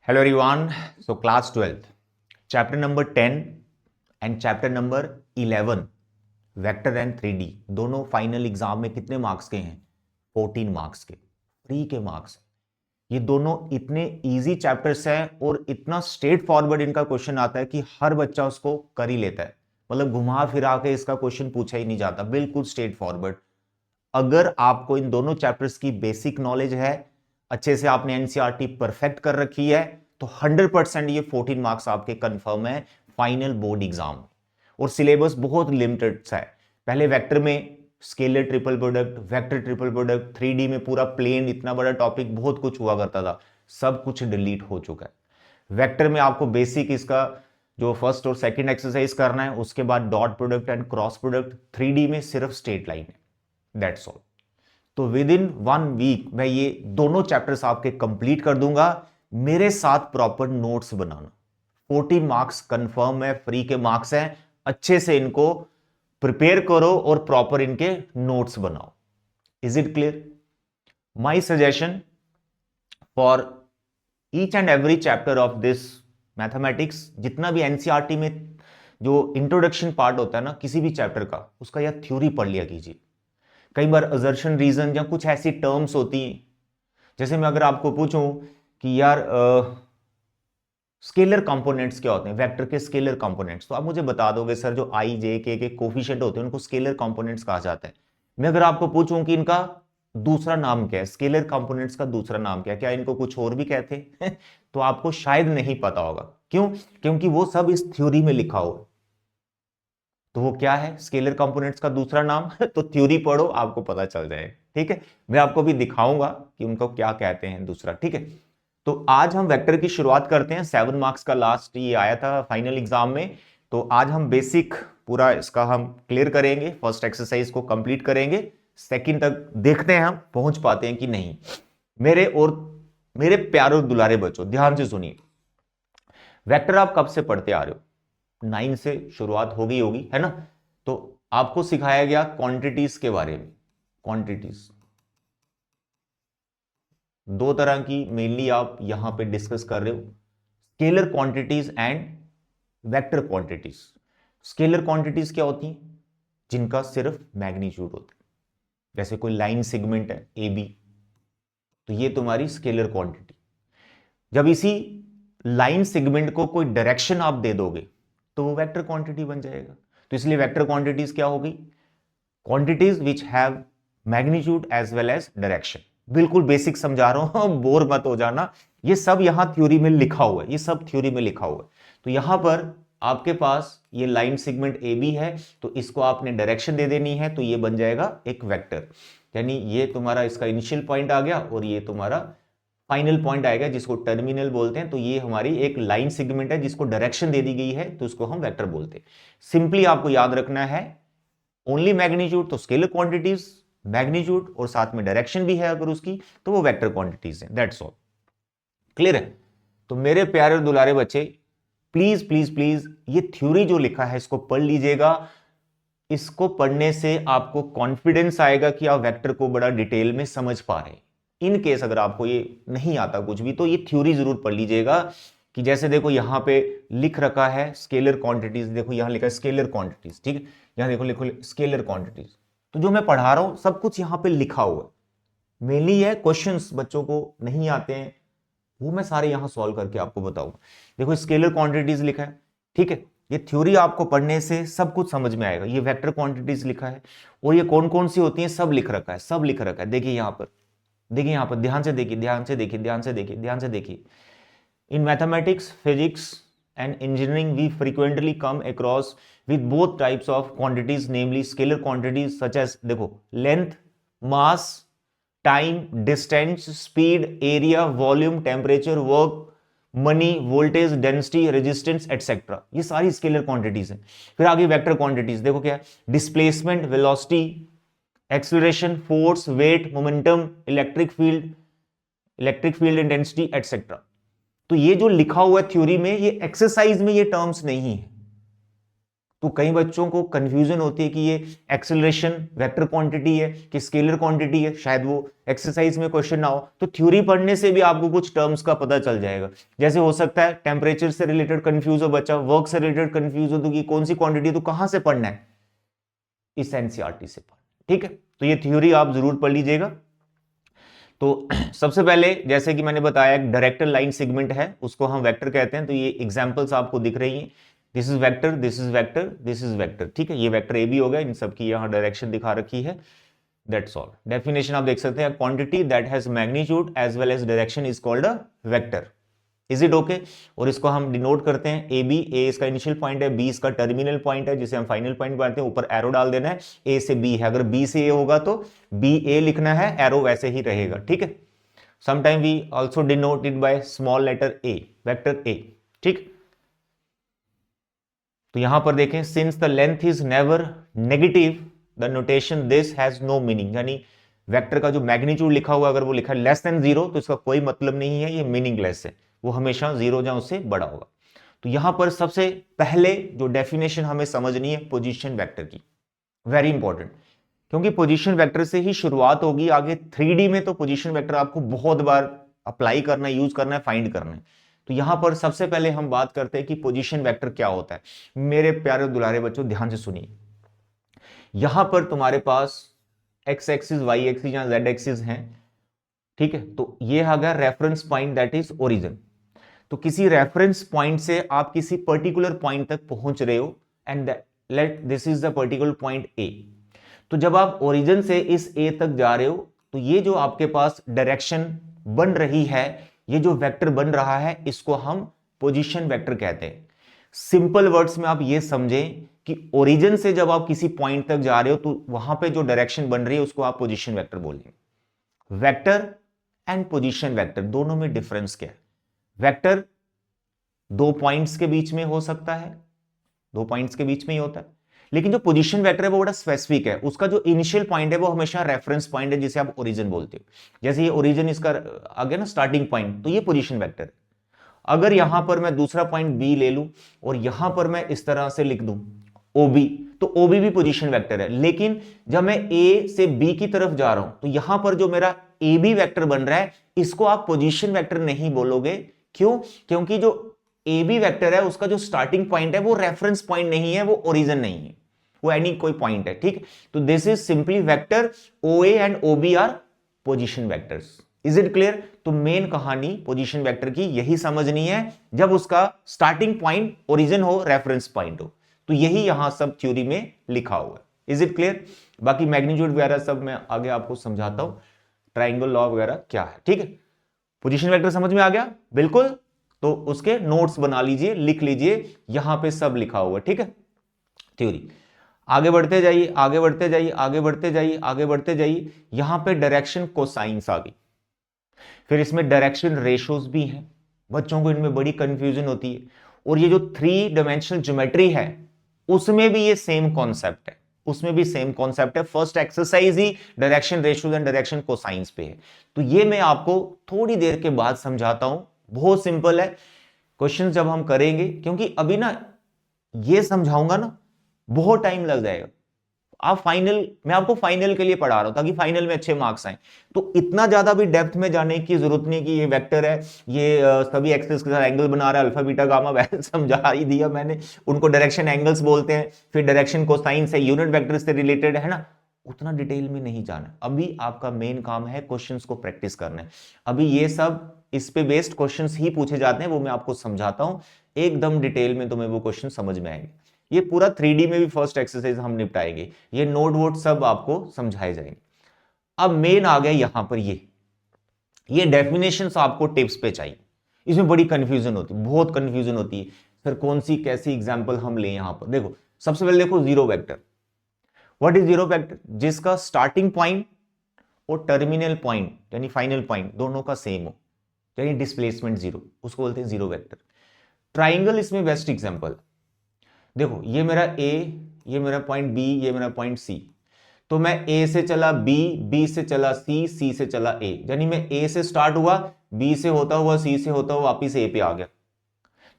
Hello everyone. So class 12th, chapter number 10 and chapter number 11, vector and 3D दोनों final exam में कितने marks के हैं? 14 marks के, फ्री के मार्क्स। ये दोनों इतने इजी चैप्टर्स हैं और इतना स्ट्रेट फॉरवर्ड इनका क्वेश्चन आता है कि हर बच्चा उसको कर ही लेता है। मतलब घुमा फिरा के इसका क्वेश्चन पूछा ही नहीं जाता, बिल्कुल स्ट्रेट फॉरवर्ड। अगर आपको इन दोनों चैप्टर्स की बेसिक नॉलेज है, अच्छे से आपने एनसीईआरटी परफेक्ट कर रखी है, तो 100% ये 14 मार्क्स आपके कंफर्म है फाइनल बोर्ड एग्जाम। और सिलेबस बहुत लिमिटेड सा है। पहले वेक्टर में scalar triple product, vector triple product, 3D में पूरा प्लेन, इतना बड़ा टॉपिक, बहुत कुछ हुआ करता था, सब कुछ डिलीट हो चुका है। वेक्टर में आपको बेसिक इसका जो फर्स्ट और सेकंड एक्सरसाइज करना है, उसके बाद dot product and cross product. 3D में सिर्फ स्ट्रेट लाइन है, दैट्स ऑल। तो विद इन 1 वीक मैं ये दोनों चैप्टर्स आपके कंप्लीट कर दूंगा। मेरे साथ प्रॉपर नोट्स बनाना। 14 मार्क्स कंफर्म है, फ्री के मार्क्स हैं। अच्छे से इनको प्रिपेयर करो और प्रॉपर इनके नोट्स बनाओ। Is it clear? My suggestion for each and every chapter of this mathematics, जितना भी एनसीईआरटी में जो इंट्रोडक्शन पार्ट होता है ना किसी भी चैप्टर का, उसका या थ्योरी पढ़ लिया कीजिए। कई बार असर्शन रीजन या कुछ ऐसी टर्म्स होती हैं, जैसे मैं अगर आपको पूछूं कि यार स्केलर कंपोनेंट्स क्या होते हैं, वेक्टर के स्केलर कंपोनेंट्स, तो आप मुझे बता दोगे सर जो आई जे के कोफिशिएंट होते हैं उनको स्केलर कंपोनेंट्स कहा जाता है। मैं अगर आपको पूछूं कि इनका दूसरा नाम क्या है, स्केलर कंपोनेंट्स का दूसरा नाम क्या है, क्या इनको कुछ और भी कहते हैं तो आपको शायद नहीं पता होगा। क्यों? क्योंकि वो सब इस थ्योरी में लिखा हुआ है। तो वो क्या है स्केलर कंपोनेंट्स का दूसरा नाम? तो थ्योरी पढ़ो, आपको पता चल जाएगा। ठीक है, मैं आपको भी दिखाऊंगा कि उनको क्या कहते हैं दूसरा। ठीक है, तो आज हम वेक्टर की शुरुआत करते हैं। 7 मार्क्स का लास्ट ये आया था फाइनल एग्जाम में, तो आज हम बेसिक पूरा इसका हम क्लियर करेंगे। फर्स्ट एक्सरसाइज को कंप्लीट करेंगे, सेकंड तक देखते हैं हम पहुंच पाते हैं कि नहीं। मेरे प्यारे और दुलारे बच्चों, ध्यान से सुनिए। वेक्टर आप कब से पढ़ते आ रहे हो? 9 से शुरुआत हो गई होगी, है ना? तो आपको सिखाया गया क्वांटिटीज के बारे में। क्वांटिटीज दो तरह की मेनली आप यहां पे डिस्कस कर रहे हो, scalar quantities and vector quantities. Scalar quantities क्या होती हैं? जिनका सिर्फ मैग्नीट्यूड होता है। जैसे कोई लाइन सेगमेंट है ए बी, तो ये तुम्हारी स्केलर क्वांटिटी। जब इसी लाइन सेगमेंट को कोई डायरेक्शन आप दे दोगे तो वो वेक्टर क्वांटिटी बन जाएगा। तो इसलिए वेक्टर क्वांटिटीज क्या होगी? Quantities which have magnitude as well as direction. बिल्कुल बेसिक समझा रहा हूं, बोर मत हो जाना। ये सब यहां थ्योरी में लिखा हुआ है, ये सब थ्योरी में लिखा हुआ है। तो यहां पर आपके पास ये लाइन सेगमेंट ए बी है, तो इसको आपने डायरेक्शन दे देनी है, तो ये बन जाएगा एक वेक्टर। यानी ये तुम्हारा इसका इनिशियल पॉइंट आ गया और ये तुम्हारा फाइनल पॉइंट आएगा, जिसको टर्मिनल बोलते हैं। तो ये हमारी एक लाइन सेगमेंट है जिसको डायरेक्शन दे दी गई है, तो उसको हम वेक्टर बोलते हैं। सिंपली आपको याद रखना है ओनली मैग्नीट्यूड, तो स्केलर क्वांटिटीज, मैग्नीट्यूड और साथ में डायरेक्शन भी है अगर उसकी, तो वो वेक्टर क्वांटिटीज है। That's all. क्लियर है? तो मेरे प्यारे और दुलारे बच्चे, प्लीज प्लीज प्लीज ये थ्योरी जो लिखा है इसको पढ़ लीजिएगा। इसको पढ़ने से आपको कॉन्फिडेंस आएगा कि आप वेक्टर को बड़ा डिटेल में समझ पा रहे हैं। इन केस अगर आपको ये नहीं आता कुछ भी, तो ये थ्योरी जरूर पढ़ लीजिएगा। कि जैसे देखो यहां पे लिख रखा है स्केलर क्वांटिटीज, देखो यहां लिखा है स्केलर क्वांटिटीज, ठीक है, यहां देखो लिखो स्केलर क्वांटिटीज। तो जो मैं पढ़ा रहा हूं सब कुछ यहां पे लिखा हुआ है। मेनली है क्वेश्चंस बच्चों को नहीं आते हैं, वो मैं सारे यहां सॉल्व करके आपको बताऊंगा। देखो स्केलर क्वांटिटीज लिखा है, ठीक है, ये थ्योरी आपको पढ़ने से सब कुछ समझ में आएगा। ये वेक्टर क्वांटिटीज लिखा है, और ये कौन कौन सी होती हैं सब लिख रखा है, सब लिख रखा है। देखिए यहां पर, देखिए यहां पर, ध्यान से देखिए, ध्यान से देखिए, ध्यान से देखिए, ध्यान से देखिए। In mathematics, physics and engineering we frequently come across with both types of quantities, namely scalar quantities such as, देखो, length, mass, time, distance, speed, area, volume, temperature, work, money, voltage, density, resistance etcetera. ये सारी scalar quantities हैं। फिर आगे vector quantities देखो क्या है, displacement, velocity, acceleration, force, weight, momentum, electric field intensity etcetera. तो ये जो लिखा हुआ है थ्योरी में, ये एक्सरसाइज में ये टर्म्स नहीं है। तो कई बच्चों को कंफ्यूजन होती है कि ये एक्सेलरेशन वेक्टर क्वांटिटी है कि स्केलर क्वांटिटी है, शायद वो एक्सरसाइज में क्वेश्चन ना हो, तो थ्योरी पढ़ने से भी आपको कुछ टर्म्स का पता चल जाएगा। जैसे हो सकता है टेम्परेचर से रिलेटेड कंफ्यूज हो बच्चा, वर्क से रिलेटेड कंफ्यूज हो तो कि कौन सी क्वांटिटी, तो कहां से पढ़ना है, इस एनसीईआरटी से पढ़ना, ठीक है। तो ये थ्योरी आप जरूर पढ़ लीजिएगा। तो सबसे पहले जैसे कि मैंने बताया एक डायरेक्टर लाइन सेगमेंट है, उसको हम वेक्टर कहते हैं। तो ये एग्जांपल्स आपको दिख रही हैं, this is vector, this is vector, this is vector, ठीक है। ये वेक्टर ए बी हो गया, इन सब की यहां डायरेक्शन दिखा रखी है, दैट्स ऑल। डेफिनेशन आप देख सकते हैं, quantity that has magnitude as well as direction is called a vector. Is it okay? और इसको हम डिनोट करते हैं ए बी, ए इसका इनिशियल पॉइंट है, बी इसका टर्मिनल पॉइंट है जिसे हम फाइनल पॉइंट बनाते हैं, ऊपर एरो डाल देना है, ए से बी है, अगर बी से ए होगा तो बी ए लिखना है, एरो वैसे ही रहेगा, ठीक है। Sometime we also denote it by small letter A, vector A, ठीक। तो यहां पर देखें, since the length is never negative the notation this has no meaning, यानी वेक्टर का जो मैग्नीट्यूड लिखा हुआ अगर वो लिखा है लेस देन जीरो तो इसका कोई मतलब नहीं है, ये मीनिंगलेस है, वो हमेशा जीरो या उससे बड़ा होगा। तो यहां पर सबसे पहले जो डेफिनेशन हमें समझनी है पोजीशन वेक्टर की, वेरी इंपॉर्टेंट, क्योंकि पोजीशन वेक्टर से ही शुरुआत होगी। आगे 3D में तो पोजीशन वेक्टर आपको बहुत बार अप्लाई करना है, यूज करना है, फाइंड करना है। तो यहां पर सबसे पहले हम बात करते हैं कि पोजीशन वेक्टर क्या होता है। मेरे प्यारे दुलारे बच्चों ध्यान से सुनिए, यहां पर तुम्हारे पास एक्स एक्सिस, वाई एक्सिस या जेड एक्सिस हैं, ठीक है। तो ये आ गया reference point that is origin. तो किसी रेफरेंस पॉइंट से आप किसी पर्टिकुलर पॉइंट तक पहुंच रहे हो and let this is the particular point A. तो जब आप ओरिजिन से इस ए तक जा रहे हो तो ये जो आपके पास डायरेक्शन बन रही है, ये जो वेक्टर बन रहा है, इसको हम पोजीशन वेक्टर कहते हैं। सिंपल वर्ड्स में आप ये समझें कि ओरिजिन से जब आप किसी पॉइंट तक जा रहे हो तो वहां पे जो डायरेक्शन बन रही है उसको आप पोजीशन वेक्टर बोलेंगे। वेक्टर एंड पोजीशन वेक्टर दोनों में डिफरेंस क्या है? वेक्टर दो पॉइंट्स के बीच में हो सकता है, दो पॉइंट्स के बीच में ही होता है, लेकिन जो पोजीशन वेक्टर है वो बड़ा स्पेसिफिक है, उसका जो इनिशियल पॉइंट है वो हमेशा रेफरेंस पॉइंट है जिसे आप ओरिजिन बोलते हो। जैसे ये ओरिजिन इसका आ गया ना स्टार्टिंग पॉइंट, तो ये पोजीशन वेक्टर है। अगर यहां पर मैं दूसरा पॉइंट बी ले लूं और यहां पर मैं इस तरह से लिख दूं ओबी, तो ओबी भी पोजीशन वेक्टर है। लेकिन जब मैं ए से बी की तरफ जा रहा हूं तो यहां पर जो मेरा ए बी वेक्टर बन रहा है इसको आप पोजीशन वेक्टर नहीं बोलोगे। क्यों? क्योंकि जो ए बी वेक्टर है उसका जो स्टार्टिंग पॉइंट है वो रेफरेंस पॉइंट नहीं है, वो ओरिजिन नहीं है, वो एनी कोई पॉइंट है, ठीक। तो this is simply vector O A and O B are position vectors. Is it clear? तो मेन कहानी पोजीशन वेक्टर की यही समझनी है, जब उसका स्टार्टिंग पॉइंट ओरिजिन हो, रेफरेंस पॉइंट हो। तो यही यहां सब थ्योरी में लिखा हुआ है। Is it clear? बाकी मैग्नीट्यूड वगैरह सब मैं आगे आपको समझाता हूं, ट्राइंगल लॉ वगैरह क्या है, ठीक है। पोजीशन वेक्टर समझ में आ गया? बिल्कुल। तो उसके नोट्स बना लीजिए, लिख लीजिए, यहां पे सब लिखा हुआ है, ठीक है। थ्योरी आगे बढ़ते जाइए, आगे बढ़ते जाइए, आगे बढ़ते जाइए, आगे बढ़ते जाइए। यहां पे डायरेक्शन कोसाइंस आ गई, फिर इसमें डायरेक्शन रेशोज भी हैं। बच्चों को इनमें बड़ी कंफ्यूजन होती है। और ये जो 3 डायमेंशनल ज्योमेट्री है उसमें भी ये सेम कॉन्सेप्ट है, उसमें भी सेम कॉन्सेप्ट है। First exercise he direction ratios and direction cosines पे है। तो ये मैं आपको थोड़ी देर के बाद समझाता हूं, बहुत सिंपल है। क्वेश्चन जब हम करेंगे, क्योंकि अभी ना ये समझाऊंगा ना बहुत टाइम लग जाएगा। आप फाइनल, मैं आपको फाइनल के लिए पढ़ा रहा हूं ताकि फाइनल में अच्छे मार्क्स आए। तो इतना ज्यादा भी डेप्थ में जाने की जरूरत नहीं कि ये वेक्टर है, ये सभी एक्सिस के साथ एंगल बना रहा है, अल्फा बीटा गामा, वैसे समझा ही दिया मैंने। उनको डायरेक्शन एंगल्स बोलते हैं, फिर डायरेक्शन कोसाइंस है, यूनिट वेक्टर से रिलेटेड है ना, उतना डिटेल में नहीं जाना। अभी आपका मेन काम है क्वेश्चंस को प्रैक्टिस करना है। अभी ये सब इस पे बेस्ड क्वेश्चंस ही पूछे जाते हैं, वो मैं आपको समझाता हूं एकदम डिटेल में, तुम्हें वो क्वेश्चन समझ में आएंगे। ये पूरा 3D में भी फर्स्ट एक्सरसाइज हम निपटाएंगे, ये नोट वोट सब आपको समझाए जाएंगे। अब मेन आ गया यहां पर ये डेफिनेशंस आपको टिप्स पे चाहिए। इसमें बड़ी कंफ्यूजन होती है, बहुत कंफ्यूजन होती है, सर कौन सी कैसी एग्जांपल हम लें। यहां पर देखो, सबसे पहले देखो zero vector. What is zero vector? जिसका स्टार्टिंग पॉइंट और टर्मिनल पॉइंट यानी फाइनल पॉइंट दोनों का सेम हो, यानी डिस्प्लेसमेंट जीरो, उसको बोलते हैं जीरो वेक्टर। ट्राइंगल इसमें बेस्ट एग्जांपल। देखो ये मेरा ए, ये मेरा पॉइंट बी, ये मेरा पॉइंट सी। तो मैं ए से चला बी, बी से चला सी, सी से चला ए, यानी मैं ए से स्टार्ट हुआ, बी से होता हुआ, सी से होता हुआ वापिस ए पे आ गया।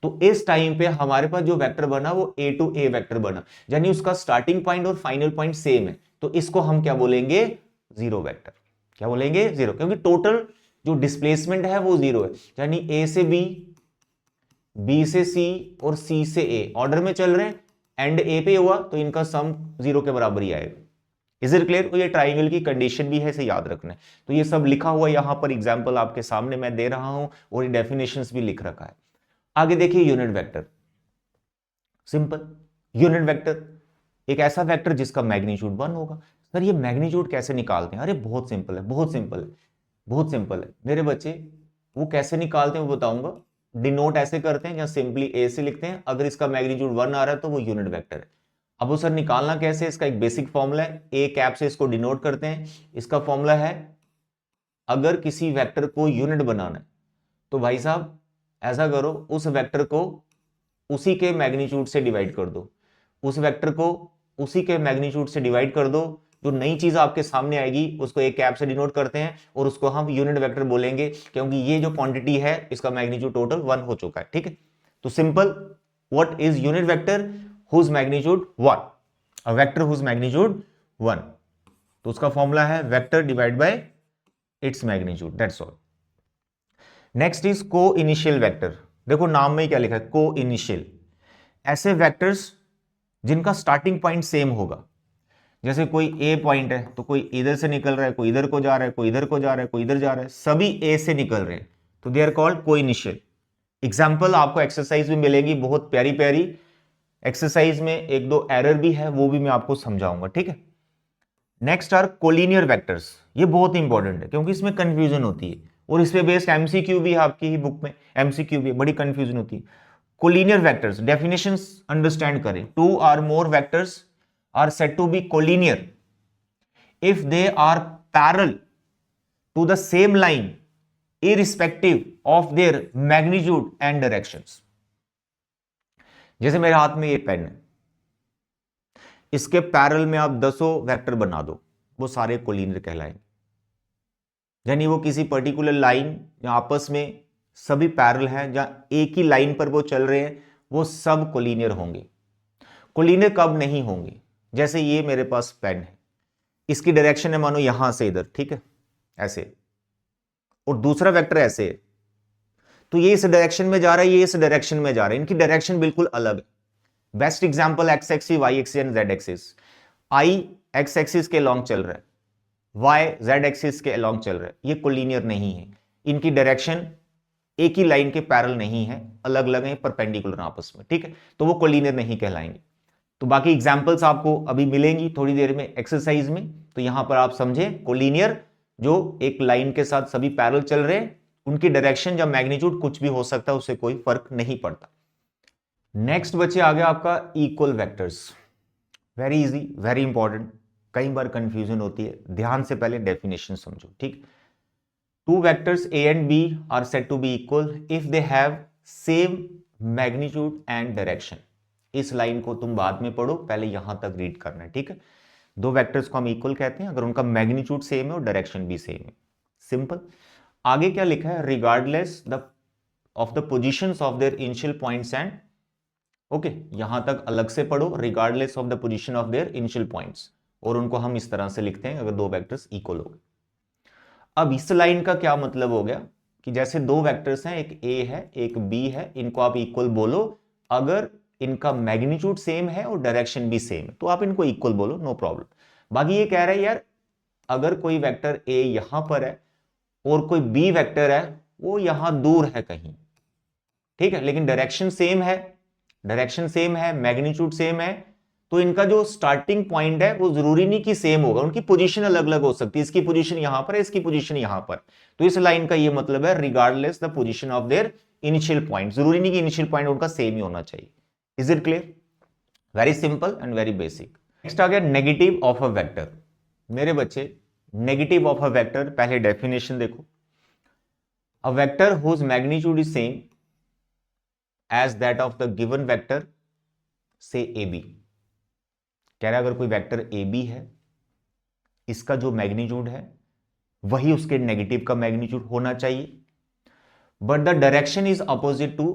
तो इस टाइम पे हमारे पास जो वेक्टर बना वो ए टू ए वेक्टर बना, यानी उसका स्टार्टिंग पॉइंट और फाइनल पॉइंट सेम है, तो इसको हम क्या बोलेंगे, जीरो वेक्टर। क्या बोलेंगे, जीरो, क्योंकि टोटल जो डिस्प्लेसमेंट है वो जीरो है, यानी ए से बी, बी से सी और सी से ए ऑर्डर में चल रहे हैं, एंड ए पे हुआ तो इनका सम जीरो के बराबर ही आएगा। Is it clear? तो ये ट्राइंगल की कंडीशन भी है, इसे याद रखना है। तो ये सब लिखा हुआ यहां पर एग्जांपल आपके सामने मैं दे रहा हूं और ये डेफिनेशंस भी लिख रखा है। आगे देखिए unit vector, simple. Unit vector एक ऐसा वेक्टर जिसका मैग्नीट्यूड 1 होगा। सर ये मैग्नीट्यूड कैसे निकालते हैं? अरे बहुत सिंपल है, बहुत सिंपल है, बहुत सिंपल है मेरे बच्चे। वो कैसे निकालते हैं वो बताऊंगा। डिनोट ऐसे करते हैं, या सिंपली ए से लिखते हैं, अगर इसका मैग्नीट्यूड 1 आ रहा है तो वो यूनिट वेक्टर है। अब वो सर निकालना कैसे? इसका एक बेसिक फॉर्मूला है, ए कैप से इसको डिनोट करते हैं। इसका फॉर्मूला है, अगर किसी वेक्टर को यूनिट बनाना है तो भाई साहब ऐसा करो, उस वेक्टर को उसी के मैग्नीट्यूड से डिवाइड कर दो, उस वेक्टर को उसी के मैग्नीट्यूड से डिवाइड कर दो। जो नई चीज आपके सामने आएगी उसको एक कैप से डिनोट करते हैं और उसको हम यूनिट वेक्टर बोलेंगे, क्योंकि ये जो क्वांटिटी है इसका मैग्नीट्यूड टोटल 1 हो चुका है। ठीक है, तो simple, what is unit vector? Whose magnitude 1, a vector whose magnitude 1। तो उसका फॉर्मूला है vector divide by its magnitude, that's all. Next is coinitial vector. देखो नाम में ही क्या लिखा है, को इनिशियल। ऐसे वेक्टर्स जिनका स्टार्टिंग पॉइंट सेम होगा, जैसे कोई ए पॉइंट है तो कोई इधर से निकल रहा है, कोई इधर को जा रहा है, कोई इधर को जा रहा है, कोई इधर जा रहा है, सभी ए से निकल रहे हैं, तो दे आर कॉल्ड को इनिशियल। एग्जाम्पल आपको एक्सरसाइज में मिलेगी, बहुत प्यारी प्यारी एक्सरसाइज में एक दो एरर भी है, वो भी मैं आपको समझाऊंगा। ठीक है, नेक्स्ट आर कोलिनियर वेक्टर्स। ये बहुत इंपॉर्टेंट है क्योंकि इसमें कंफ्यूजन होती है, और इस पे बेस्ड एमसीक्यू भी है आपकी ही बुक में, एमसीक्यू भी बड़ी कंफ्यूजन होती है। कोलिनियर वेक्टर्स डेफिनेशंस अंडरस्टैंड करें। Two are more vectors are said to be collinear if they are parallel to the same line irrespective of their magnitude and directions। जैसे मेरे हाथ में ये पेन है, इसके पैरेलल में आप 10 वेक्टर बना दो, वो सारे कोलिनियर कहलाएंगे, यानी वो किसी पर्टिकुलर लाइन या आपस में सभी पैरेलल हैं, जहां एक ही लाइन पर वो चल रहे हैं, वो सब कोलिनियर होंगे। कोलिनियर कब नहीं होंगे? जैसे ये मेरे पास पेन है, इसकी डायरेक्शन है मानो यहां से इधर, ठीक है, ऐसे, और दूसरा वेक्टर ऐसे है, तो ये इस डायरेक्शन में जा रहा है, ये इस डायरेक्शन में जा रहा है, इनकी डायरेक्शन बिल्कुल अलग है। Best example X axis, Y axis and Z axis. I X axis के अलॉन्ग चल रहा है, वाई जेड एक्सिस के अलॉन्ग चल रहा है, ये कोलिनियर नहीं है, इनकी डायरेक्शन एक ही लाइन के पैरेलल नहीं है, अलग अलग है, परपेंडिकुलर आपस में। ठीक है, तो वो कोलिनियर नहीं कहलाएंगे। तो बाकी एग्जाम्पल्स आपको अभी मिलेंगी थोड़ी देर में एक्सरसाइज में, तो यहां पर आप समझें कोलिनियर जो एक लाइन के साथ सभी पैरेलल चल रहे हैं, उनकी डायरेक्शन या मैग्नीट्यूड कुछ भी हो सकता है, उससे कोई फर्क नहीं पड़ता। नेक्स्ट बच्चे आ गया आपका equal vectors. Very easy, very important, कई बार कंफ्यूजन होती है, ध्यान से पहले डेफिनेशन समझो। ठीक, two vectors A and B are said to be equal if they have same magnitude and direction. इस लाइन को तुम बाद में पढ़ो, पहले यहां तक रीड करना है। ठीक है, दो वेक्टर्स को हम इक्वल कहते हैं अगर उनका मैग्नीट्यूड सेम है और डायरेक्शन भी सेम है। सिंपल। आगे क्या लिखा है? Regardless of the positions of their initial points and, okay, यहां तक अलग से पढ़ो, regardless of the position of their initial points, और उनको हम इस तरह से लिखते हैं अगर दो वेक्टर्स इक्वल हो गए। अब इस लाइन का क्या मतलब हो गया कि जैसे दो वेक्टर्स हैं, एक ए है एक बी है, इनको आप इक्वल बोलो अगर इनका मैग्नीट्यूड सेम है और डायरेक्शन भी सेम है, तो आप इनको इक्वल बोलो, नो प्रॉब्लम। बाकी ये कह रहा है यार अगर कोई वेक्टर ए यहां पर है और कोई बी वेक्टर है वो यहां दूर है कहीं, ठीक है, लेकिन डायरेक्शन सेम है, डायरेक्शन सेम है, मैग्नीट्यूड सेम है, तो इनका जो स्टार्टिंग पॉइंट है वो जरूरी नहीं कि सेम होगा, उनकी पोजीशन अलग अलग हो सकती है, इसकी पोजीशन यहां पर है, इसकी पोजीशन यहां पर। तो इस लाइन का ये मतलब है regardless the position of their initial point, जरूरी नहीं कि इनिशियल पॉइंट उनका सेम ही होना चाहिए। Is it clear? Very simple and very basic. Next आ गया नेगेटिव ऑफ अ वेक्टर। मेरे बच्चे नेगेटिव ऑफ अ वेक्टर, पहले डेफिनेशन देखो। A vector whose magnitude is same as that of the given vector से ए बी। कह रहा है अगर कोई वेक्टर ए बी है, इसका जो मैग्नीट्यूड है वही उसके नेगेटिव का मैग्नीट्यूड होना चाहिए, but the direction is opposite to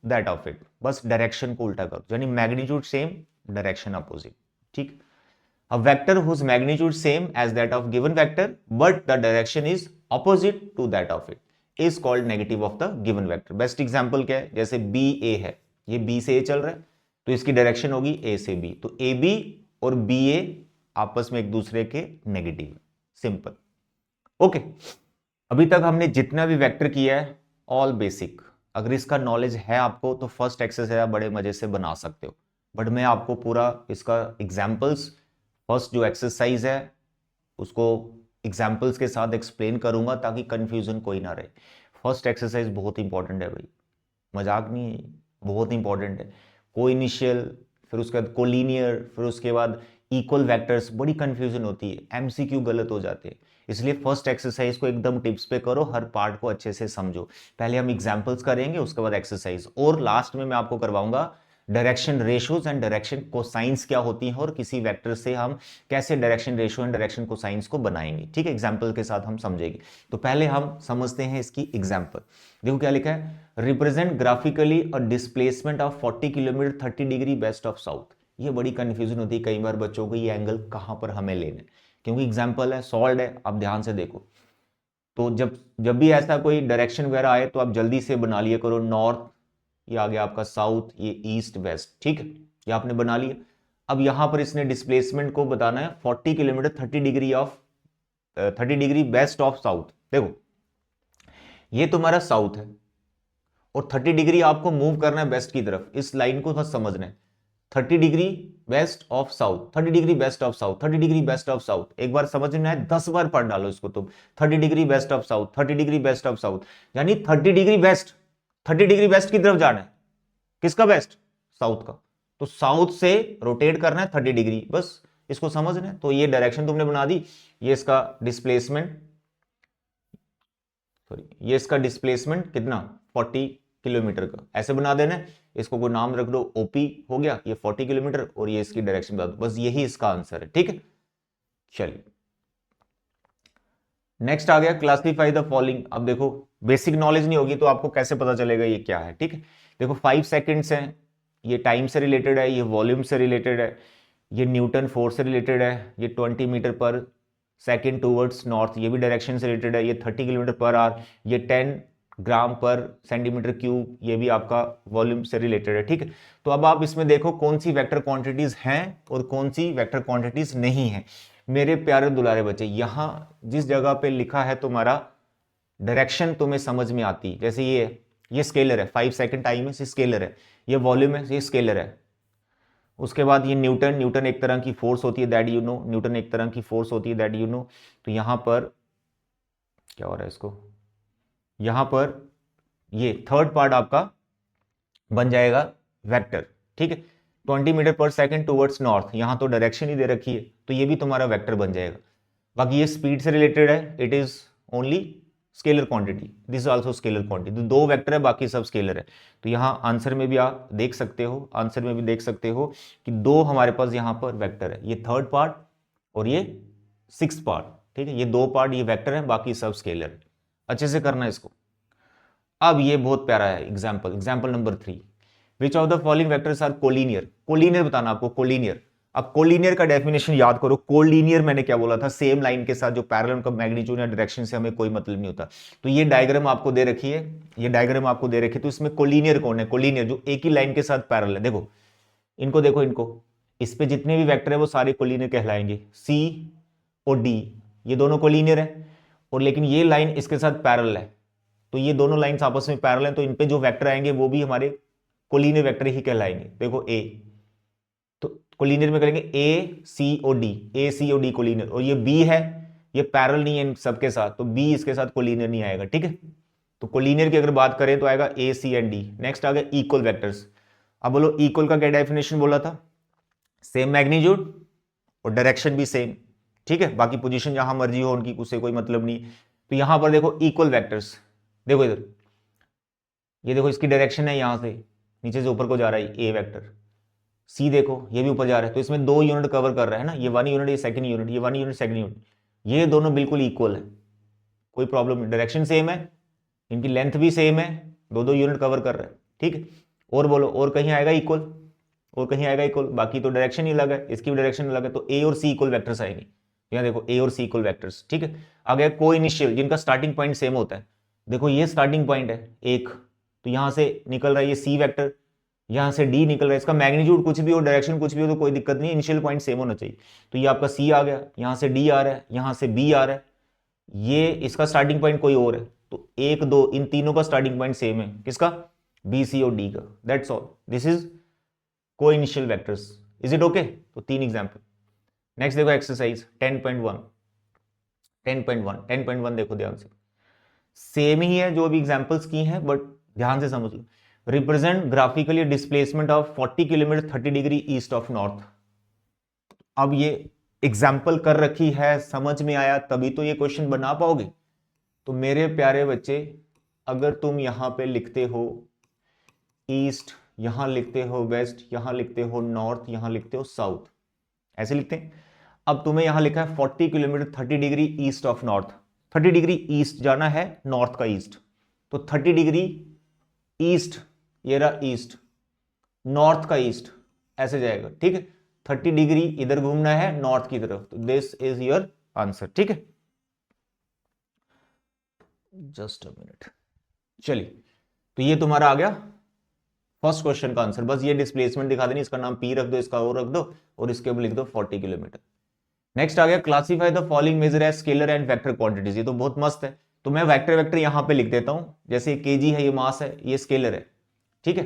that of it, बस डायरेक्शन को उल्टा करो, यानी मैग्नीट्यूड सेम, डायरेक्शन अपोजिट। ठीक, a vector whose magnitude same as that of given vector but the direction is opposite to that of it is called negative of the given vector। Best example क्या है, जैसे B ए है, ये B से ए चल रहा है तो इसकी डायरेक्शन होगी ए से बी, तो ए बी और बी ए आपस में एक दूसरे के नेगेटिव, सिंपल। ओके, अभी तक हमने जितना भी वेक्टर किया है ऑल बेसिक, अगर इसका नॉलेज है आपको तो फर्स्ट एक्सरसाइज आप बड़े मजे से बना सकते हो, बट मैं आपको पूरा इसका एग्जाम्पल्स, फर्स्ट जो एक्सरसाइज है उसको एग्जाम्पल्स के साथ एक्सप्लेन करूंगा ताकि कंफ्यूजन कोई ना रहे। फर्स्ट एक्सरसाइज बहुत इंपॉर्टेंट है भाई, मजाक नहीं है, बहुत इंपॉर्टेंट है। को इनिशियल, फिर उसके बाद कोलिनियर, फिर उसके बाद इक्वल वेक्टर्स, बड़ी कंफ्यूजन होती है, एमसीक्यू गलत हो जाते हैं, इसलिए फर्स्ट एक्सरसाइज को एकदम टिप्स पे करो, हर पार्ट को अच्छे से समझो। पहले हम एग्जाम्पल्स करेंगे, उसके बाद एक्सरसाइज, और लास्ट में मैं आपको करवाऊंगा direction ratios and direction cosines क्या होती है और किसी वेक्टर से हम कैसे direction ratio and direction cosines को बनाएंगे। ठीक है, एग्जांपल के साथ हम समझेंगे। तो पहले हम समझते हैं इसकी एग्जांपल। देखो क्या लिखा है, represent graphically a displacement of 40 kilometre 30 degree west of south. ये बड़ी कंफ्यूजन होती है कई बार बच्चों को, ये एंगल कहां पर हमें लेना है, क्योंकि एग्जाम्पल है, सॉल्व है। आप ध्यान से देखो, तो जब भी ऐसा कोई डायरेक्शन वगैरह आए तो आप जल्दी से बना लिया करो, नॉर्थ, ये आ गया आपका साउथ, ये ईस्ट वेस्ट। ठीक है, ये आपने बना लिया। अब यहां पर इसने डिस्प्लेसमेंट को बताना है 40 kilometre 30 degree west of south. देखो ये तुम्हारा साउथ है और 30 डिग्री आपको मूव करना है वेस्ट की तरफ, इस लाइन को बस समझना है। 30 degree west of south, 30 degree west of south, 30 degree west of south, एक बार समझ में आए 10 बार पढ़ डालो इसको तुम। 30 degree west of south, 30 degree west of south, यानी 30 डिग्री वेस्ट, 30 डिग्री वेस्ट की तरफ जाना है। किसका वेस्ट? साउथ का। तो साउथ से रोटेट करना है 30 डिग्री, बस इसको समझना है। तो ये डायरेक्शन तुमने बना दी, ये इसका डिस्प्लेसमेंट, सॉरी ये इसका डिस्प्लेसमेंट कितना 40 किलोमीटर का, ऐसे बना देना है। इसको कोई नाम रख दो, ओपी हो गया, ये 40 किलोमीटर और ये इसकी डायरेक्शन बता दो, बस यही इसका आंसर है। ठीक है, चलिए नेक्स्ट आ गया क्लासिफाई द फॉलोइंग। अब देखो बेसिक नॉलेज नहीं होगी तो आपको कैसे पता चलेगा ये क्या है। ठीक है, देखो 5 सेकंड्स हैं, ये टाइम से रिलेटेड है, ये वॉल्यूम से रिलेटेड है, ये न्यूटन फोर्स से रिलेटेड है, ये 20 मीटर पर सेकेंड टूवर्ड्स नॉर्थ, ये भी डायरेक्शन से रिलेटेड है, ये 30 किलोमीटर पर आवर, ये 10 ग्राम पर सेंटीमीटर क्यूब, ये भी आपका वॉल्यूम से रिलेटेड है। ठीक है, तो अब आप इसमें देखो कौन सी वेक्टर क्वांटिटीज हैं और कौन सी वेक्टर क्वांटिटीज नहीं है। मेरे प्यारे दुलारे बच्चे, यहां जिस जगह पे लिखा है तुम्हारा डायरेक्शन तुम्हें समझ में आती, जैसे ये स्केलर है, 5 सेकंड टाइम है, स्केलर है, ये वॉल्यूम है, ये स्केलर है। उसके बाद ये न्यूटन एक तरह की फोर्स होती है, दैट यू नो, न्यूटन एक तरह की फोर्स होती है, दैट यू नो। तो यहां पर क्या हो रहा है, इसको यहां पर ये थर्ड पार्ट आपका बन जाएगा वेक्टर। ठीक है, 20 मीटर पर सेकंड टुवर्ड्स नॉर्थ, यहां तो डायरेक्शन ही दे रखी है तो ये भी तुम्हारा वेक्टर बन जाएगा। बाकी ये स्पीड से रिलेटेड है, it is only scalar quantity, this is also scalar quantity. तो 2 वेक्टर है, बाकी सब स्केलर है। तो यहां आंसर में भी आप देख सकते हो, आंसर में भी देख सकते हो कि 2 हमारे पास यहां पर वेक्टर है, ये थर्ड पार्ट और ये 6th पार्ट। ठीक है, ये 2 पार्ट ये वेक्टर है, बाकी सब स्केलर है। अच्छे से करना है इसको। अब ये बहुत प्यारा है example number 3, which of the following vectors are collinear. Collinear बताना आपको, कोलिनियर। अब कोलिनियर का डेफिनेशन याद करो, कोलिनियर मैंने क्या बोला था, सेम लाइन के साथ जो पैरेलल, उनका मैग्नीट्यूड या डायरेक्शन से हमें कोई मतलब नहीं होता। तो ये डायग्राम आपको दे रखी है, ये डायग्राम आपको दे रखी है, तो इसमें कोलिनियर कौन है? कोलिनियर जो एक ही लाइन के साथ पैरेलल है। देखो इनको, देखो इनको, इस पे जितने भी वेक्टर है वो सारे कोलिनियर कहलाएंगे। सी और डी ये दोनों कोलिनियर है, और लेकिन ये लाइन इसके साथ पैरेलल है, तो ये दोनों लाइंस आपस में पैरेलल हैं, तो इन पे जो वेक्टर आएंगे वो भी हमारे कोलिनियर वेक्टर ही कहलाएंगे। देखो ए, तो कोलिनियर में करेंगे ए सी ओ डी, ए सी ओ डी कोलिनियर। और ये बी है, ये पैरेलल नहीं है इन सबके साथ, तो बी इसके साथ कोलिनियर नहीं आएगा। ठीक है, तो कोलिनियर की अगर बात करें तो आएगा ए सी एंड डी। नेक्स्ट आ गया इक्वल वेक्टर्स। अब बोलो इक्वल का क्या डेफिनेशन बोला था? सेम मैग्नीट्यूड और डायरेक्शन भी सेम। ठीक है, बाकी पोजीशन जहां मर्जी हो उनकी, उससे कोई मतलब नहीं। तो यहां पर देखो इक्वल वेक्टर्स, देखो इधर, ये देखो इसकी डायरेक्शन है यहां से नीचे से ऊपर को जा रहा है ए वेक्टर, सी देखो ये भी ऊपर जा रहा है, तो इसमें 2 यूनिट कवर कर रहा है ना, ये 1 यूनिट, ये सेकंड यूनिट, ये 1 यूनिट सेकंड यूनिट, ये दोनों बिल्कुल इक्वल है, कोई प्रॉब्लम नहीं, डायरेक्शन सेम है, इनकी लेंथ भी सेम है, 2-2 यूनिट कवर कर रहा है। ठीक है, और बोलो, और कहीं आएगा इक्वल, और कहीं आएगा इक्वल, बाकी तो डायरेक्शन ही अलग है, इसकी भी डायरेक्शन अलग है, तो ए और सी इक्वल वेक्टर्स आएंगे। यहाँ देखो ए और सी इक्वल वेक्टर्स, ठीक है। आ गया को इनिशियल, जिनका स्टार्टिंग पॉइंट सेम होता है। देखो ये स्टार्टिंग पॉइंट है एक, तो यहां से निकल रहा है ये सी वेक्टर, यहां से डी निकल रहा है, इसका मैग्नीट्यूड कुछ भी हो, डायरेक्शन कुछ भी हो, तो कोई दिक्कत नहीं, इनिशियल पॉइंट सेम होना चाहिए। तो ये आपका सी आ गया, यहां से डी आ रहा है, यहां से बी आ रहा है, ये इसका स्टार्टिंग पॉइंट कोई और है, तो एक दो इन तीनों का स्टार्टिंग पॉइंट सेम है, किसका, बी सी और डी का। दैट्स ऑल, दिस इज को initial vectors. Is it okay? तो 3 एग्जांपल। नेक्स्ट देखो एक्सरसाइज 10.1 10.1 देखो ध्यान से, सेम ही है जो अभी एग्जांपल्स की हैं, बट ध्यान से समझ लो। Represent graphically displacement of 40 kilometre 30 degree east of north. अब ये एग्जाम्पल कर रखी है, समझ में आया तभी तो ये क्वेश्चन बना पाओगे। तो मेरे प्यारे बच्चे, अगर तुम यहां पे लिखते हो ईस्ट, यहां लिखते हो वेस्ट, यहां लिखते हो नॉर्थ, यहां लिखते हो साउथ, ऐसे लिखते हैं। अब तुम्हें यहां लिखा है 40 kilometre 30 degree east of north, 30 degree east जाना है, नॉर्थ का ईस्ट, तो 30 डिग्री ईस्ट, ये रहा ईस्ट, नॉर्थ का ईस्ट, ऐसे जाएगा, ठीक है। 30 डिग्री इधर घूमना है नॉर्थ की तरफ, तो दिस इज योर आंसर, ठीक है। जस्ट अ मिनट, चलिए, तो ये तुम्हारा आ गया फर्स्ट क्वेश्चन का आंसर। बस ये डिस्प्लेसमेंट दिखा देनी, इसका नाम पी रख दो, इसका ओ रख दो, और इसके ऊपर लिख दो 40 किलोमीटर। नेक्स्ट आ गया classify the following measure as scalar and vector quantities. ये तो बहुत मस्त है, तो मैं वेक्टर वेक्टर यहां पे लिख देता हूं, जैसे केजी है, ये मास है, ये स्केलर है, ठीक है।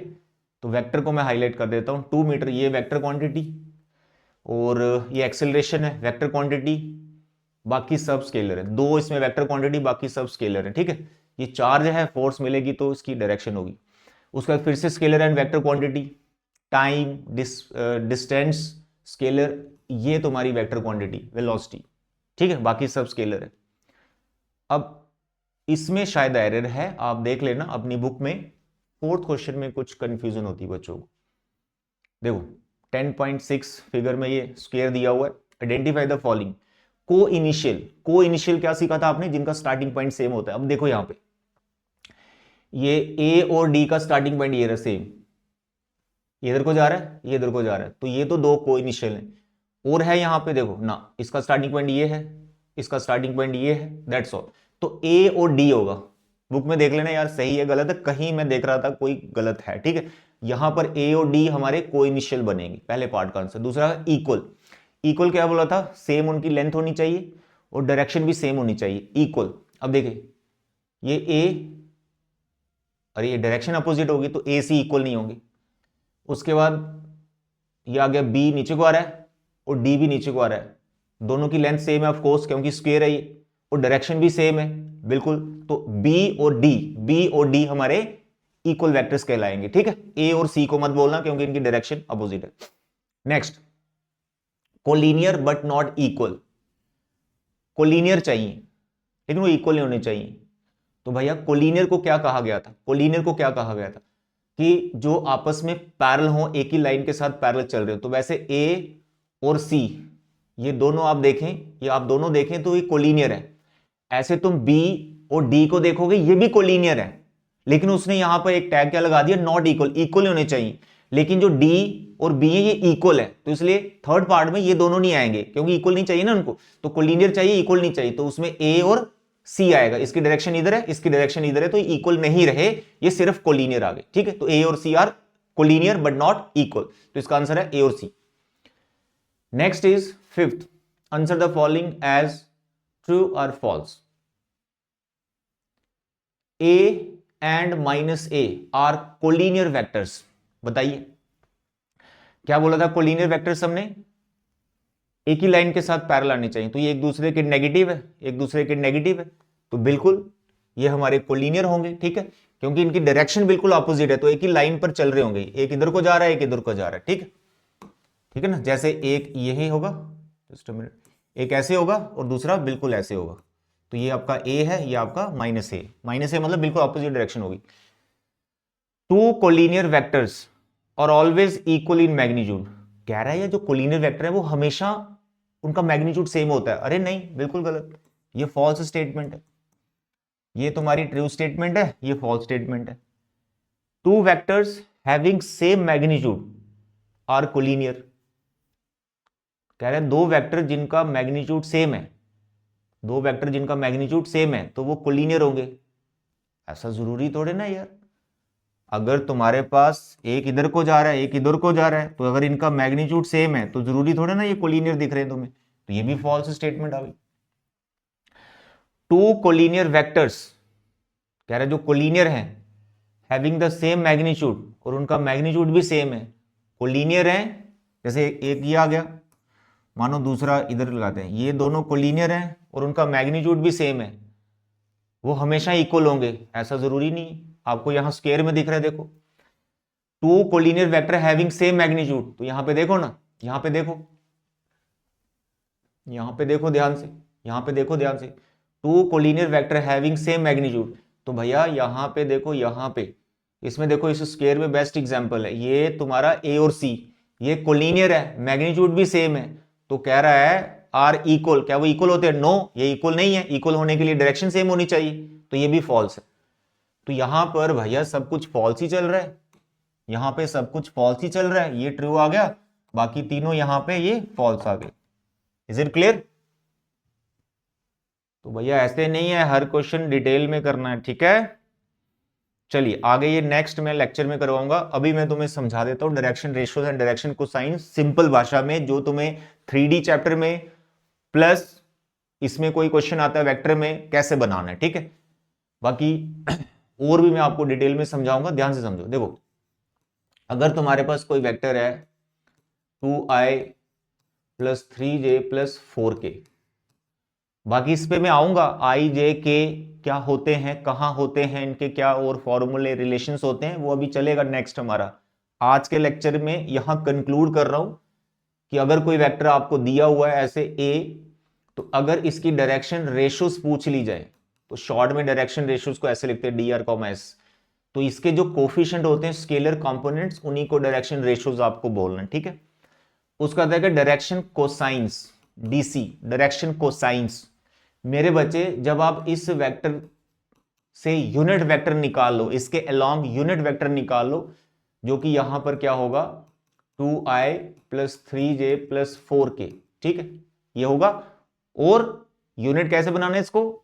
तो वेक्टर को मैं हाईलाइट कर देता हूं, 2 मीटर ये वेक्टर क्वांटिटी, और ये एक्सेलरेशन है वेक्टर क्वांटिटी, बाकी सब स्केलर है। 2 इसमें वेक्टर क्वांटिटी, बाकी सब स्केलर है, ठीक है। ये चार्ज है, फोर्स मिलेगी तो इसकी डायरेक्शन होगी। उसका फिर से scalar and vector quantity, time, distance scalar, ये तुम्हारी वेक्टर क्वांटिटी वेलोसिटी, ठीक है, बाकी सब स्केलर है। अब इसमें शायद एरर है, आप देख लेना अपनी बुक में, 4th क्वेश्चन में कुछ कंफ्यूजन होती है बच्चों को। देखो 10.6 फिगर में ये स्क्वायर दिया हुआ है, आइडेंटिफाई द फॉलोइंग। को इनिशियल क्या सीखा था आपने, जिनका स्टार्टिंग पॉइंट सेम होता है। अब देखो यहां पे ये ए और डी का स्टार्टिंग पॉइंट ये रहा सेम, ये इधर को जा रहा है, ये इधर को जा रहा है, तो ये तो 2 को इनिशियल है। और है यहां पे देखो ना, इसका स्टार्टिंग पॉइंट ये है, इसका स्टार्टिंग पॉइंट ये है, दैट्स ऑल। तो ए और डी होगा, बुक में देख लेना यार सही है गलत है, कहीं मैं देख रहा था कोई गलत है, ठीक है। यहां पर ए और डी हमारे को इनिशियल बनेंगे, पहले पार्ट का आंसर। दूसरा इक्वल, इक्वल क्या बोला था, सेम उनकी लेंथ होनी चाहिए और डायरेक्शन भी सेम होनी चाहिए, इक्वल। अब देखिए ये ए, अरे ये डायरेक्शन अपोजिट होगी तो ए सी इक्वल नहीं होंगे। उसके बाद ये आ गया बी नीचे को आ रहा है और डी भी नीचे को आ रहा है, दोनों की लेंथ सेम है ऑफ कोर्स, क्योंकि स्क्वायर है ये, और डायरेक्शन भी सेम है बिल्कुल। तो बी और डी हमारे इक्वल वेक्टर्स कहलाएंगे, ठीक है। ए और सी को मत बोलना क्योंकि इनकी डायरेक्शन अपोजिट है। Next, collinear but not equal. Collinear चाहिए लेकिन वो इक्वल नहीं होने चाहिए। तो भैया कोलिनियर को क्या कहा गया था, कोलिनियर को क्या कहा गया था कि जो आपस में पैरेलल हो, एक ही लाइन के साथ पैरेलल चल रहे हो। तो वैसे ए और सी ये दोनों आप देखें, ये आप दोनों देखें तो ये कोलिनियर है। ऐसे तुम बी और डी को देखोगे ये भी कोलिनियर है, लेकिन उसने यहां पर एक टैग क्या लगा दिया, नॉट इक्वल, इक्वल होने चाहिए। लेकिन जो डी और बी है ये इक्वल है, तो इसलिए थर्ड पार्ट में ये दोनों नहीं आएंगे क्योंकि इक्वल नहीं चाहिए ना उनको। तो कोलिनियर चाहिए, इक्वल नहीं चाहिए, तो उसमें ए और सी आएगा। इसकी डायरेक्शन इधर है, इसकी डायरेक्शन इधर है, तो इक्वल नहीं रहे, ये सिर्फ कोलिनियर आ गए, ठीक है। तो ए और C are collinear but not equal, तो इसका आंसर है ए और C. Next is 5th, answer the following as true और false. A and minus A are collinear vectors. बताइए क्या बोला था, कोलिनियर वेक्टर्स हमने एक ही लाइन के साथ पैरेलल आने चाहिए, तो ये एक दूसरे के नेगेटिव है, एक दूसरे के नेगेटिव है, तो बिल्कुल ये हमारे कोलिनियर होंगे, ठीक है, क्योंकि इनकी डायरेक्शन बिल्कुल ऑपोजिट है, तो एक ही लाइन पर चल रहे होंगे, एक इधर को जा रहा है, एक इधर को जा रहा है, ठीक है, ठीक है ना। जैसे एक यही होगा, जस्ट अ मिनट, एक ऐसे होगा और दूसरा बिल्कुल ऐसे होगा, तो ये आपका ए है, ये आपका माइनस ए मतलब बिल्कुल ऑपोजिट डायरेक्शन होगी। 2 कोलिनियर वेक्टर्स और ऑलवेज इक्वल इन मैग्नीट्यूड। कह रहा है जो कोलिनियर वेक्टर है वो हमेशा उनका मैग्नीट्यूड सेम होता है। अरे नहीं, बिल्कुल गलत, ये फॉल्स स्टेटमेंट है। ये तुम्हारी ट्रू स्टेटमेंट है, ये फॉल्स स्टेटमेंट है। 2 vectors having same magnitude are collinear. कह रहे हैं दो वेक्टर जिनका मैग्नीट्यूड सेम है, दो वेक्टर जिनका मैग्नीट्यूड सेम है तो वो कोलिनियर होंगे। ऐसा जरूरी थोड़े ना यार, अगर तुम्हारे पास एक इधर को जा रहा है एक इधर को जा रहा है, तो अगर इनका मैग्नीट्यूड सेम है तो जरूरी थोड़े ना ये कोलिनियर दिख रहे हैं तुम्हें, तो ये भी फॉल्स स्टेटमेंट आ गई। टू कोलिनियर वेक्टर्स, कह रहे जो कोलिनियर हैं, हैविंग द सेम मैग्नीट्यूड, और उनका मैग्नीट्यूड भी सेम है, कोलिनियर है। जैसे एक ये आ गया, मानो दूसरा इधर लगाते हैं, ये दोनों कोलिनियर हैं और उनका मैग्नीट्यूड भी सेम है, वो हमेशा इक्वल होंगे ऐसा जरूरी नहीं। आपको यहां स्क्वायर में दिख रहा है, देखो two collinear vector having same magnitude, तो यहां पे देखो ना, यहां पे देखो, यहां पे देखो ध्यान से, यहां पे देखो ध्यान से, two collinear vector having same magnitude, तो भैया यहां पे देखो, यहां पे इसमें देखो, इस स्क्वायर में बेस्ट एग्जांपल है, ये तुम्हारा ए और सी, ये कोलिनियर है, मैग्नीट्यूड भी सेम है, तो कह रहा है आर इक्वल, क्या वो इक्वल होते हैं? नो, ये इक्वल नहीं है, इक्वल होने के लिए डायरेक्शन सेम होनी चाहिए, तो ये भी फॉल्स है। तो यहां पर भैया सब कुछ फॉल्स ही चल रहा है, यहां पे सब कुछ फॉल्स ही चल रहा है, ये ट्रू आ गया, बाकी तीनों यहां पे ये फॉल्स आ गए। Is it clear? तो भैया ऐसे नहीं है, हर क्वेश्चन डिटेल में करना है, ठीक है। चलिए आगे, ये नेक्स्ट मैं लेक्चर में करवाऊंगा, अभी मैं तुम्हें समझा देता हूं direction ratios and direction cosine simple भाषा में, जो तुम्हें 3D चैप्टर में प्लस इसमें कोई क्वेश्चन आता है वेक्टर में कैसे बनाना है, ठीक है। बाकी और भी मैं आपको डिटेल में समझाऊंगा, ध्यान से समझो। देखो अगर तुम्हारे पास कोई वेक्टर है 2i + 3j + 4k, बाकी इस पे मैं आऊंगा, i j k क्या होते हैं, कहां होते हैं, इनके क्या और फॉर्मूले रिलेशंस होते हैं, वो अभी चलेगा नेक्स्ट हमारा। आज के लेक्चर में यहां कंक्लूड कर रहा हूं कि अगर कोई वेक्टर आपको दिया हुआ है ऐसे a, तो अगर इसकी डायरेक्शन रेशियोज पूछ ली जाए तो शॉर्ट में डायरेक्शन रेशियोज को ऐसे लिखते हैं dr, s, तो इसके जो कोफिशिएंट होते हैं स्केलर कंपोनेंट्स, उन्हीं को डायरेक्शन रेशियोज आपको बोलना है, ठीक है। उसका देखिए direction cosines, DC, direction cosines. मेरे बच्चे जब आप इस वेक्टर से यूनिट वेक्टर निकाल लो, इसके अलोंग यूनिट वेक्टर निकाल लो, जो कि यहां पर क्या होगा 2i + 3j + 4k, ठीक है, ये होगा। और यूनिट कैसे बनाना है इसको,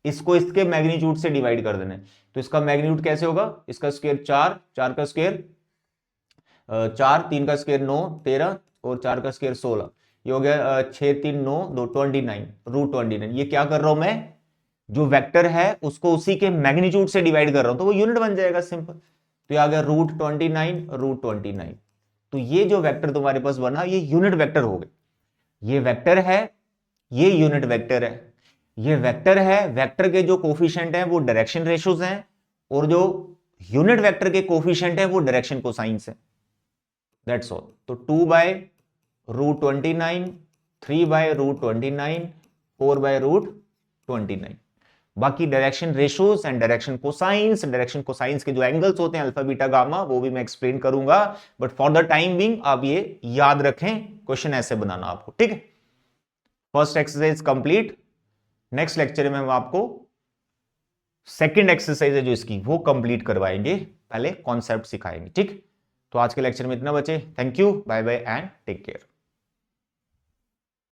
इसको इसके मैग्नीट्यूड से डिवाइड कर देना है, तो इसका मैग्नीट्यूड कैसे होगा, इसका स्क्वायर 4, 4 का स्क्वायर 4, 3 का स्क्वायर 9, 13 और 4 का स्क्वायर 16, ये हो गया 6 3 9 2 29, √29। ये क्या कर रहा हूं मैं, जो वेक्टर है उसको उसी के मैग्नीट्यूड से डिवाइड कर रहा हूं, तो वो यूनिट बन जाएगा सिंपल। तो ये आ गया √29, √29। तो ये जो वेक्टर तुम्हारे पास बना ये यूनिट वेक्टर हो गए, ये वेक्टर है, ये यूनिट वेक्टर है, ये वेक्टर है, वेक्टर के जो कोफिशिएंट हैं वो डायरेक्शन रेशियोज हैं, और जो यूनिट वेक्टर के कोफिशिएंट हैं वो डायरेक्शन कोसाइंस है, दैट्स ऑल। तो 2/√29, 3/√29, 4/√29। बाकी direction ratios and direction cosines, direction cosines के जो एंगल्स होते हैं अल्फा बीटा गामा, वो भी मैं एक्सप्लेन करूंगा, but for the time being आप ये याद रखें, क्वेश्चन ऐसे बनाना आपको, ठीक है। First exercise complete, next lecture में हम आपको सेकंड एक्सरसाइज है जो इसकी वो कंप्लीट करवाएंगे, पहले कॉन्सेप्ट सिखाएंगे, ठीक। तो आज के लेक्चर में इतना बचे, thank you, bye bye and take care.